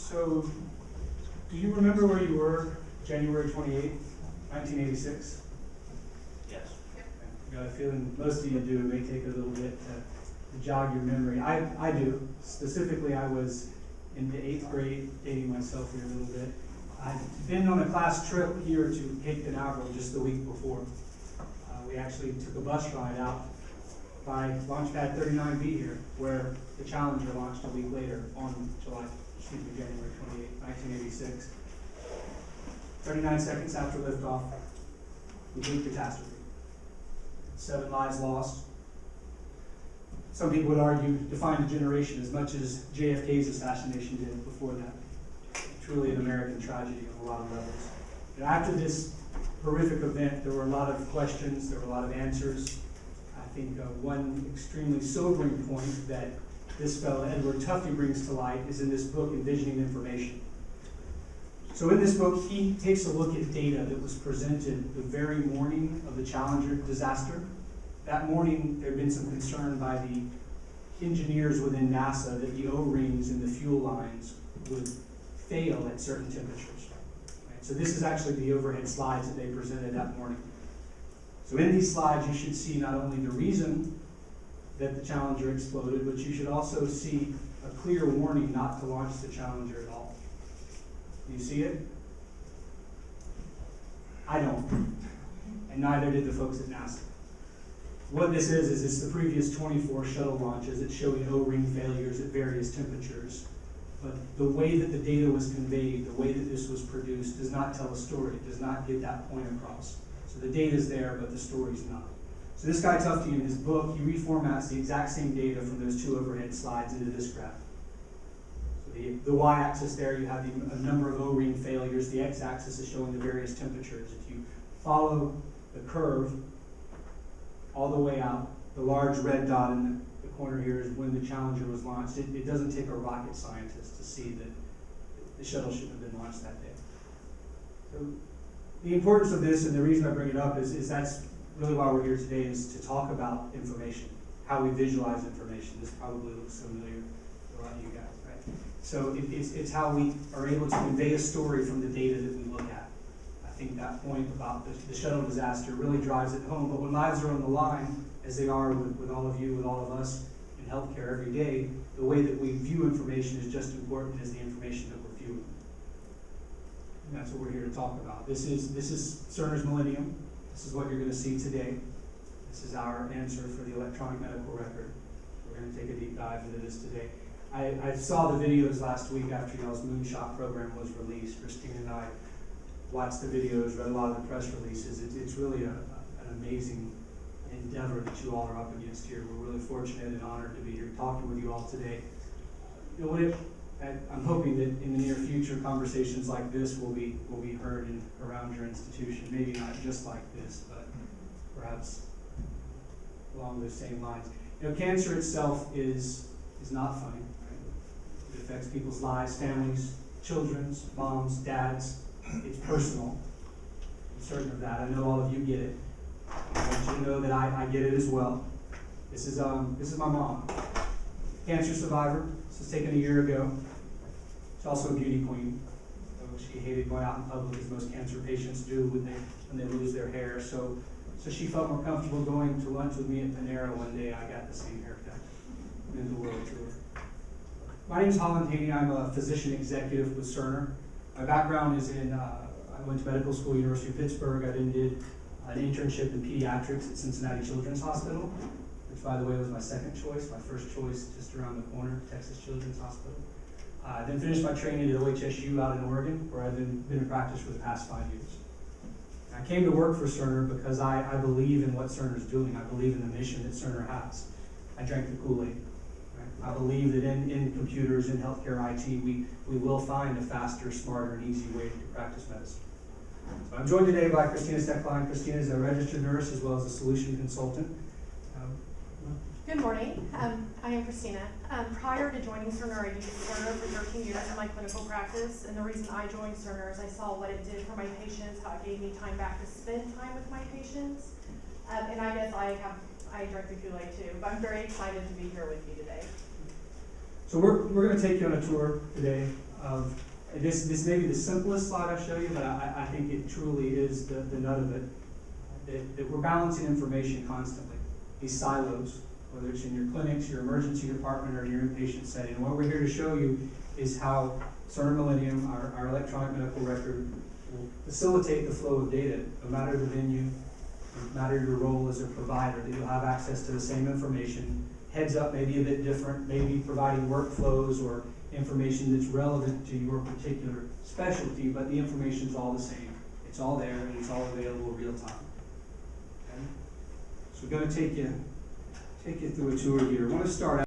So, do you remember where you were January 28th, 1986? Yes. I got a feeling most of you do. It may take a little bit to jog your memory. I do. Specifically, I was in the 8th grade, dating myself here a little bit. I'd been on a class trip here to Cape Canaveral just the week before. We actually took a bus ride out by Launchpad 39B here, where the Challenger launched a week later on January 28, 1986. 39 seconds after liftoff, complete catastrophe. 7 lives lost. Some people would argue defined a generation as much as JFK's assassination did before that. Truly an American tragedy on a lot of levels. And after this horrific event, there were a lot of questions, there were a lot of answers. I think one extremely sobering point that this fellow, Edward Tufte, brings to light is in this book, Envisioning Information. So in this book, he takes a look at data that was presented the very morning of the Challenger disaster. That morning, there had been some concern by the engineers within NASA that the O-rings in the fuel lines would fail at certain temperatures. Right? So this is actually the overhead slides that they presented that morning. So in these slides, you should see not only the reason that the Challenger exploded, but you should also see a clear warning not to launch the Challenger at all. Do you see it? I don't. And neither did the folks at NASA. What this is it's the previous 24 shuttle launches. It's showing O-ring failures at various temperatures. But the way that the data was conveyed, the way that this was produced, does not tell a story. It does not get that point across. So the data is there, but the story's not. So this guy Tufte, in his book, he reformats the exact same data from those 2 overhead slides into this graph. So the y-axis there, you have a number of O-ring failures. The x-axis is showing the various temperatures. If you follow the curve all the way out, the large red dot in the corner here is when the Challenger was launched. It doesn't take a rocket scientist to see that the shuttle shouldn't have been launched that day. So the importance of this, and the reason I bring it up, is that's really why we're here today, is to talk about information, how we visualize information. This probably looks familiar to a lot of you guys, right? So it's how we are able to convey a story from the data that we look at. I think that point about the shuttle disaster really drives it home. But when lives are on the line, as they are with all of you, with all of us in healthcare every day, the way that we view information is just as important as the information that we're viewing. And that's what we're here to talk about. This is Cerner's Millennium. This is what you're going to see today. This is our answer for the electronic medical record. We're going to take a deep dive into this today. I saw the videos last week after y'all's Moonshot program was released. Christine and I watched the videos, read a lot of the press releases. It's really an amazing endeavor that you all are up against here. We're really fortunate and honored to be here talking with you all today. You know, I'm hoping that in the near future, conversations like this will be heard around your institution. Maybe not just like this, but perhaps along those same lines. You know, cancer itself is not funny. Right? It affects people's lives, families, children's, moms, dads. It's personal. I'm certain of that. I know all of you get it. I want you to know that I get it as well. This is my mom, cancer survivor. This was taken a year ago. She's also a beauty queen. So she hated going out in public, as most cancer patients do when they lose their hair. So she felt more comfortable going to lunch with me at Panera one day. I got the same haircut in the world tour. My name is Holland Haney. I'm a physician executive with Cerner. My background is I went to medical school, University of Pittsburgh. I then did an internship in pediatrics at Cincinnati Children's Hospital, which, by the way, was my second choice. My first choice, just around the corner, Texas Children's Hospital. Then finished my training at OHSU out in Oregon, where I've been in practice for the past 5 years. I came to work for Cerner because I believe in what Cerner's doing. I believe in the mission that Cerner has. I drank the Kool-Aid. Right? I believe that in computers, in healthcare IT, we will find a faster, smarter, and easy way to practice medicine. So I'm joined today by Christina Stecklein. Christina is a registered nurse as well as a solution consultant. Good morning. I am Christina. Prior to joining Cerner, I used Cerner for 13 years in my clinical practice, and the reason I joined Cerner is I saw what it did for my patients, how it gave me time back to spend time with my patients, and I guess I drank the Kool-Aid too, but I'm very excited to be here with you today. So we're going to take you on a tour today of, this may be the simplest slide I show you, but I think it truly is the nut of it, that we're balancing information constantly. These silos, whether it's in your clinics, your emergency department, or your inpatient setting. And what we're here to show you is how Cerner Millennium, our electronic medical record, will facilitate the flow of data, no matter the venue, no matter your role as a provider, that you'll have access to the same information. Heads up may be a bit different, maybe providing workflows or information that's relevant to your particular specialty, but the information's all the same. It's all there and it's all available real time. Okay? So we're going to take you through a tour here. I want to start out